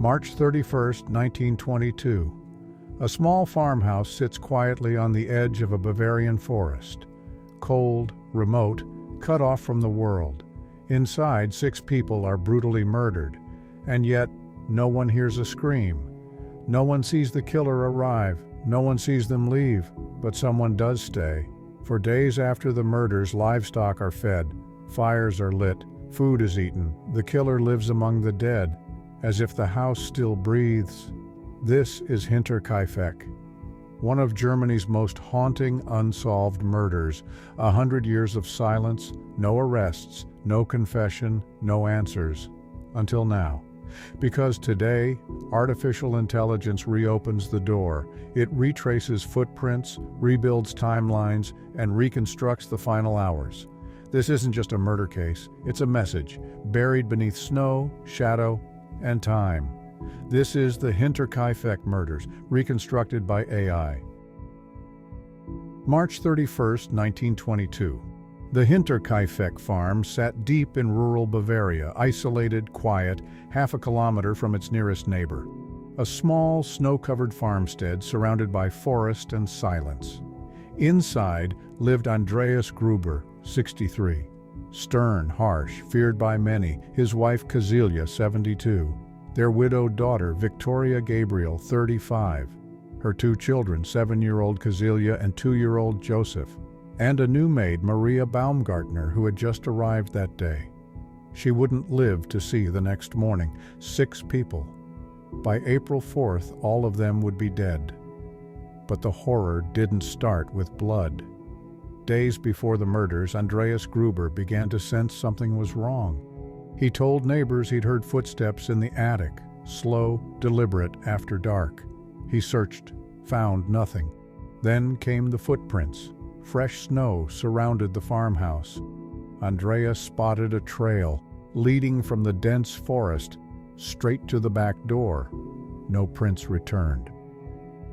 March 31, 1922. A small farmhouse sits quietly on the edge of a Bavarian forest. Cold, remote, cut off from the world. Inside, 6 people are brutally murdered, and yet no one hears a scream. No one sees the killer arrive. No one sees them leave, but someone does stay. For days after the murders, livestock are fed, fires are lit, food is eaten. The killer lives among the dead, as if the house still breathes. This is Hinterkaifeck, one of Germany's most haunting unsolved murders. 100 years of silence, no arrests, no confession, no answers. Until now. Because today, artificial intelligence reopens the door. It retraces footprints, rebuilds timelines, and reconstructs the final hours. This isn't just a murder case, it's a message, buried beneath snow, shadow, and time. This is the Hinterkaifeck Murders, reconstructed by AI. March 31, 1922. The Hinterkaifeck farm sat deep in rural Bavaria, isolated, quiet, half a kilometer from its nearest neighbor. A small, snow-covered farmstead surrounded by forest and silence. Inside lived Andreas Gruber, 63. Stern, harsh, feared by many, his wife Cecilia, 72. Their widowed daughter, Victoria Gabriel, 35. Her 2 children, 7-year-old Cecilia and 2-year-old Joseph. And a new maid, Maria Baumgartner, who had just arrived that day. She wouldn't live to see the next morning. 6 people. By April 4th, all of them would be dead. But the horror didn't start with blood. Days before the murders, Andreas Gruber began to sense something was wrong. He told neighbors he'd heard footsteps in the attic, slow, deliberate, after dark. He searched, found nothing. Then came the footprints. Fresh snow surrounded the farmhouse. Andreas spotted a trail leading from the dense forest straight to the back door. No prints returned.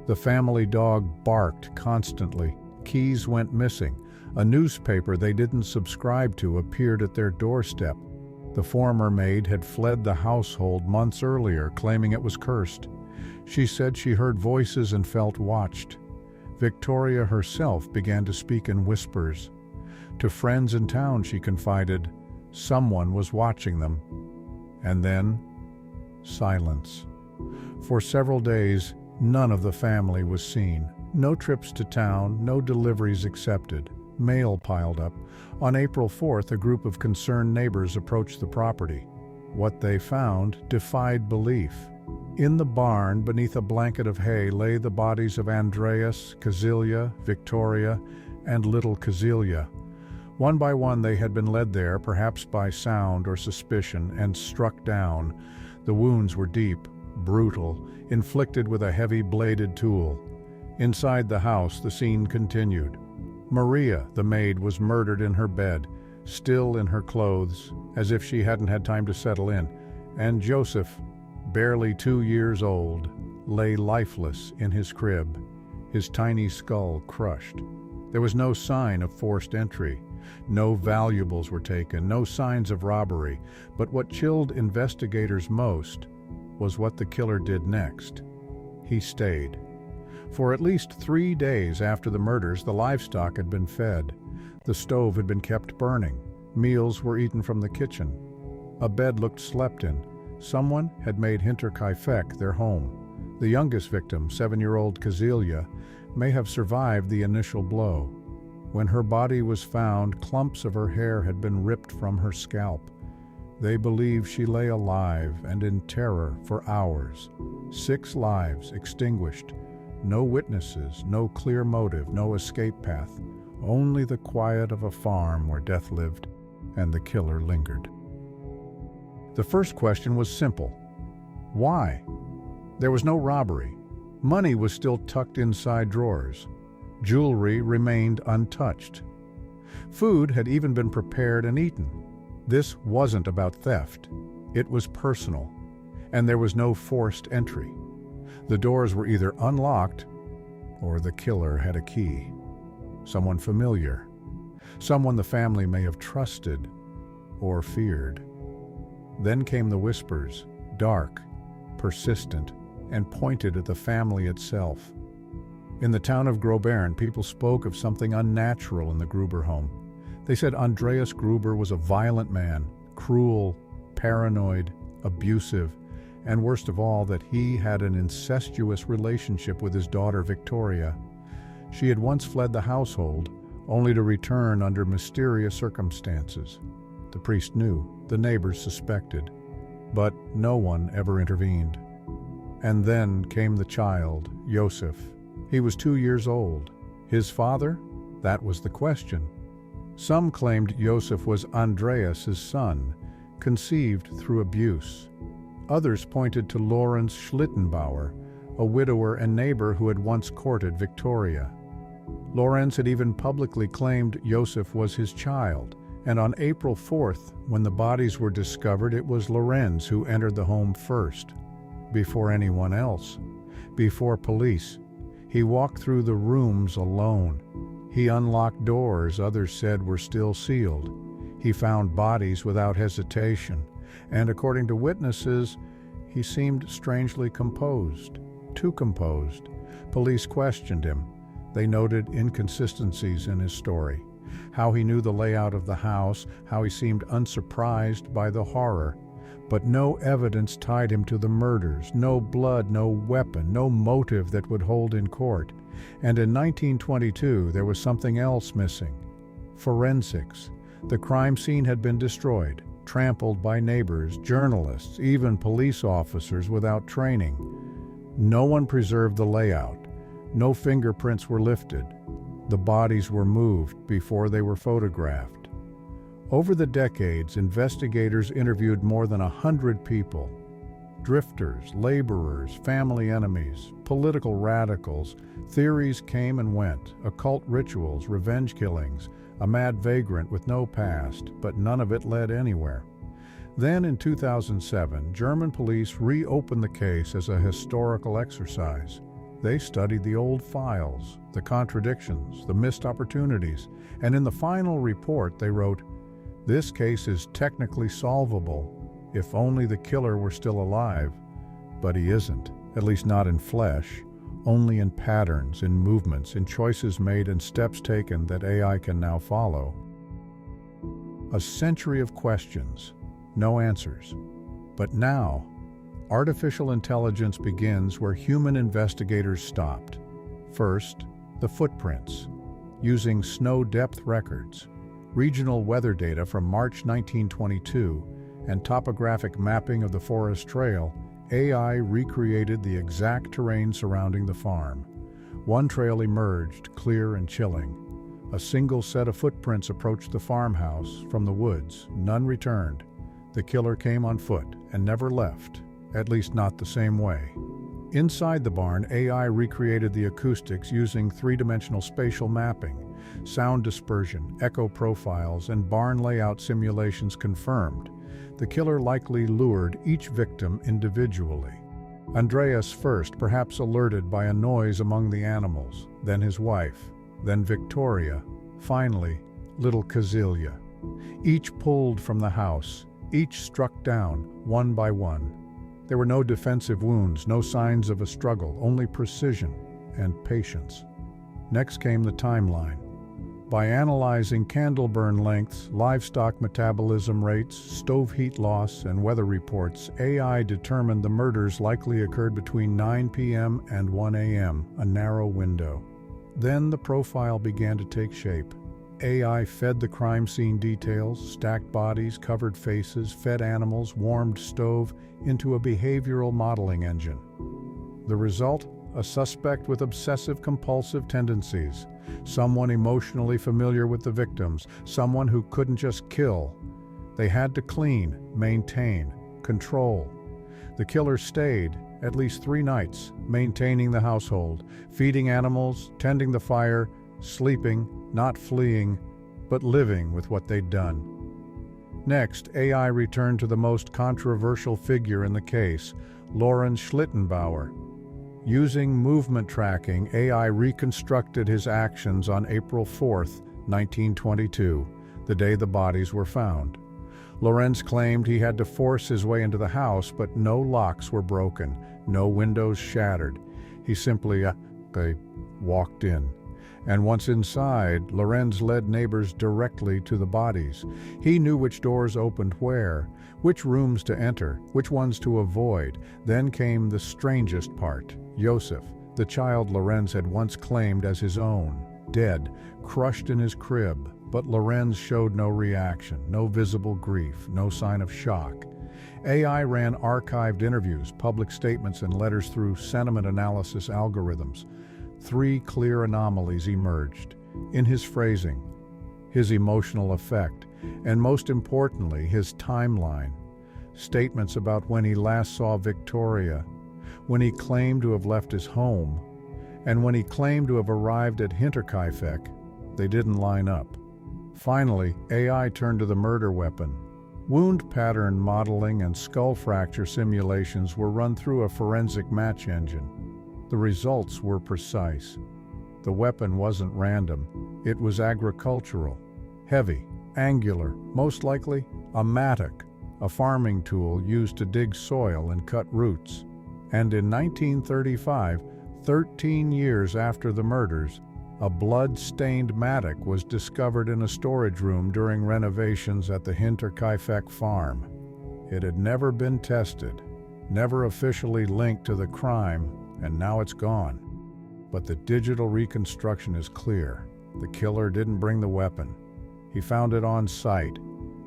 The family dog barked constantly. Keys went missing. A newspaper they didn't subscribe to appeared at their doorstep. The former maid had fled the household months earlier, claiming it was cursed. She said she heard voices and felt watched. Victoria herself began to speak in whispers. To friends in town, she confided, someone was watching them. And then, silence. For several days, none of the family was seen. No trips to town, no deliveries accepted. Mail piled up. On April 4th, a group of concerned neighbors approached the property. What they found defied belief. In the barn, beneath a blanket of hay, lay the bodies of Andreas, Cecilia, Victoria, and little Cecilia. One by one they had been led there, perhaps by sound or suspicion, and struck down. The wounds were deep, brutal, inflicted with a heavy bladed tool. Inside the house, the scene continued. Maria, the maid, was murdered in her bed, still in her clothes, as if she hadn't had time to settle in, and Joseph, barely 2 years old, lay lifeless in his crib, his tiny skull crushed. There was no sign of forced entry. No valuables were taken, no signs of robbery, but what chilled investigators most was what the killer did next. He stayed. For at least 3 days after the murders, the livestock had been fed. The stove had been kept burning. Meals were eaten from the kitchen. A bed looked slept in. Someone had made Hinterkaifeck their home. The youngest victim, 7-year-old Cecilia, may have survived the initial blow. When her body was found, clumps of her hair had been ripped from her scalp. They believe she lay alive and in terror for hours. 6 lives extinguished. No witnesses, no clear motive, no escape path. Only the quiet of a farm where death lived and the killer lingered. The first question was simple. Why? There was no robbery. Money was still tucked inside drawers. Jewelry remained untouched. Food had even been prepared and eaten. This wasn't about theft. It was personal, and there was no forced entry. The doors were either unlocked or the killer had a key. Someone familiar. Someone the family may have trusted or feared. Then came the whispers, dark, persistent, and pointed at the family itself. In the town of Gruber, people spoke of something unnatural in the Gruber home. They said Andreas Gruber was a violent man, cruel, paranoid, abusive, and worst of all, that he had an incestuous relationship with his daughter Victoria. She had once fled the household, only to return under mysterious circumstances. The priest knew, the neighbors suspected, but no one ever intervened. And then came the child, Josef. He was 2 years old. His father? That was the question. Some claimed Josef was Andreas's son, conceived through abuse. Others pointed to Lorenz Schlittenbauer, a widower and neighbor who had once courted Victoria. Lorenz had even publicly claimed Josef was his child, and on April 4th, when the bodies were discovered, it was Lorenz who entered the home first. Before anyone else. Before police. He walked through the rooms alone. He unlocked doors others said were still sealed. He found bodies without hesitation, and according to witnesses, he seemed strangely composed. Too composed. Police questioned him. They noted inconsistencies in his story. How he knew the layout of the house, how he seemed unsurprised by the horror. But no evidence tied him to the murders, no blood, no weapon, no motive that would hold in court. And in 1922, there was something else missing. Forensics. The crime scene had been destroyed, trampled by neighbors, journalists, even police officers without training. No one preserved the layout. No fingerprints were lifted. The bodies were moved before they were photographed. Over the decades, investigators interviewed more than 100 people. Drifters, laborers, family enemies, political radicals. Theories came and went, occult rituals, revenge killings, a mad vagrant with no past, but none of it led anywhere. Then in 2007, German police reopened the case as a historical exercise. They studied the old files, the contradictions, the missed opportunities, and in the final report they wrote, "This case is technically solvable, if only the killer were still alive. But he isn't, at least not in flesh, only in patterns, in movements, in choices made and steps taken that AI can now follow." A century of questions, no answers. But now, artificial intelligence begins where human investigators stopped. First, the footprints. Using snow depth records, regional weather data from March 1922, and topographic mapping of the forest trail, AI recreated the exact terrain surrounding the farm. One trail emerged, clear and chilling. A single set of footprints approached the farmhouse from the woods. None returned. The killer came on foot and never left, at least not the same way. Inside the barn, AI recreated the acoustics using three-dimensional spatial mapping. Sound dispersion, echo profiles, and barn layout simulations confirmed. The killer likely lured each victim individually. Andreas first, perhaps alerted by a noise among the animals, then his wife, then Victoria, finally, little Kazilia. Each pulled from the house, each struck down, one by one. There were no defensive wounds, no signs of a struggle, only precision and patience. Next came the timeline. By analyzing candle burn lengths, livestock metabolism rates, stove heat loss, and weather reports, AI determined the murders likely occurred between 9 p.m. and 1 a.m., a narrow window. Then the profile began to take shape. AI fed the crime scene details, stacked bodies, covered faces, fed animals, warmed stove, into a behavioral modeling engine. The result? A suspect with obsessive-compulsive tendencies, someone emotionally familiar with the victims, someone who couldn't just kill. They had to clean, maintain, control. The killer stayed, at least 3 nights, maintaining the household, feeding animals, tending the fire, sleeping, not fleeing, but living with what they'd done. Next, AI returned to the most controversial figure in the case, Lorenz Schlittenbauer. Using movement tracking, AI reconstructed his actions on April 4, 1922, the day the bodies were found. Lorenz claimed he had to force his way into the house, but no locks were broken, no windows shattered. He simply walked in. And once inside, Lorenz led neighbors directly to the bodies. He knew which doors opened where, which rooms to enter, which ones to avoid. Then came the strangest part. Joseph, the child Lorenz had once claimed as his own, dead, crushed in his crib. But Lorenz showed no reaction, no visible grief, no sign of shock. AI ran archived interviews, public statements, and letters through sentiment analysis algorithms. 3 clear anomalies emerged: in his phrasing, his emotional effect, and most importantly, his timeline. Statements about when he last saw Victoria, when he claimed to have left his home, and when he claimed to have arrived at Hinterkaifeck, they didn't line up. Finally, AI turned to the murder weapon. Wound pattern modeling and skull fracture simulations were run through a forensic match engine. The results were precise. The weapon wasn't random, it was agricultural. Heavy, angular, most likely a mattock, a farming tool used to dig soil and cut roots. And in 1935, 13 years after the murders, a blood-stained mattock was discovered in a storage room during renovations at the Hinterkaifeck farm. It had never been tested, never officially linked to the crime, and now it's gone. But the digital reconstruction is clear. The killer didn't bring the weapon. He found it on site,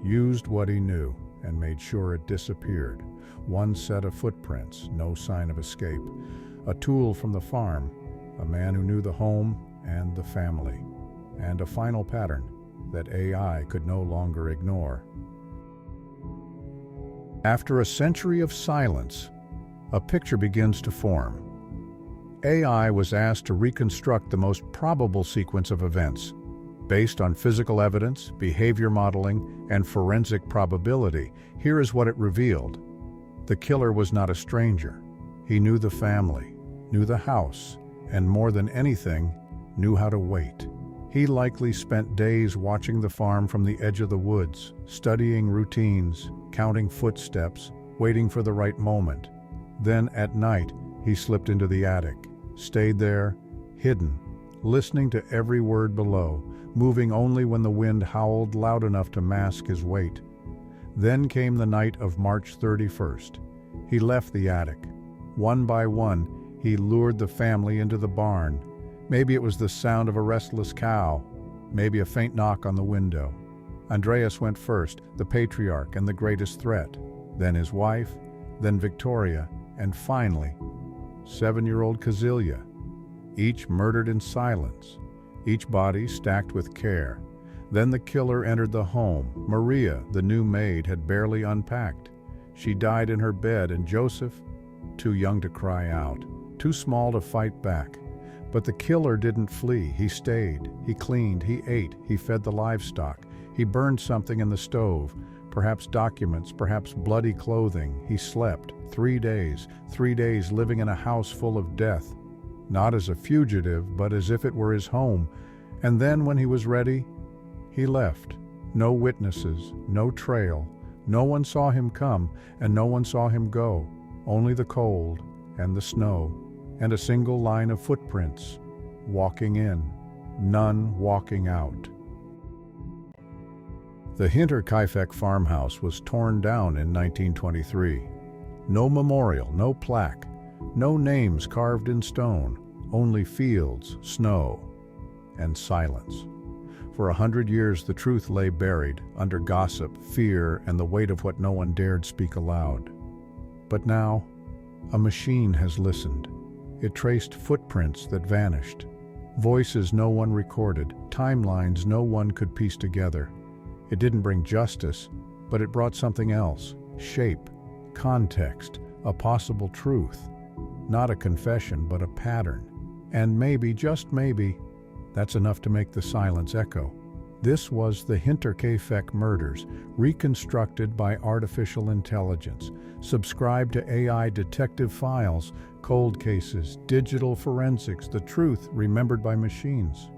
used what he knew, and made sure it disappeared. One set of footprints, no sign of escape. A tool from the farm, a man who knew the home and the family, and a final pattern that AI could no longer ignore. After a century of silence, a picture begins to form. AI was asked to reconstruct the most probable sequence of events, based on physical evidence, behavior modeling, and forensic probability. Here is what it revealed. The killer was not a stranger. He knew the family, knew the house, and more than anything, knew how to wait. He likely spent days watching the farm from the edge of the woods, studying routines, counting footsteps, waiting for the right moment. Then at night, he slipped into the attic, stayed there, hidden, listening to every word below, moving only when the wind howled loud enough to mask his weight. Then came the night of March 31st. He left the attic. One by one, he lured the family into the barn. Maybe it was the sound of a restless cow, maybe a faint knock on the window. Andreas went first, the patriarch and the greatest threat, then his wife, then Victoria, and finally, 7-year-old Kazilia, each murdered in silence, each body stacked with care. Then the killer entered the home. Maria, the new maid, had barely unpacked. She died in her bed, and Joseph, too young to cry out, too small to fight back. But the killer didn't flee. He stayed. He cleaned. He ate. He fed the livestock. He burned something in the stove, perhaps documents, perhaps bloody clothing. He slept 3 days, 3 days living in a house full of death, not as a fugitive, but as if it were his home. And then when he was ready, he left. No witnesses, no trail. No one saw him come, and no one saw him go. Only the cold and the snow, and a single line of footprints, walking in, none walking out. The Hinterkaifeck farmhouse was torn down in 1923. No memorial, no plaque, no names carved in stone, only fields, snow, and silence. For 100 years the truth lay buried under gossip, fear, and the weight of what no one dared speak aloud. But now, a machine has listened. It traced footprints that vanished, voices no one recorded, timelines no one could piece together. It didn't bring justice, but it brought something else: shape, context, a possible truth. Not a confession, but a pattern. And maybe, just maybe, that's enough to make the silence echo. This was the Hinterkaifeck Murders, reconstructed by artificial intelligence. Subscribe to AI detective files, cold cases, digital forensics, the truth remembered by machines.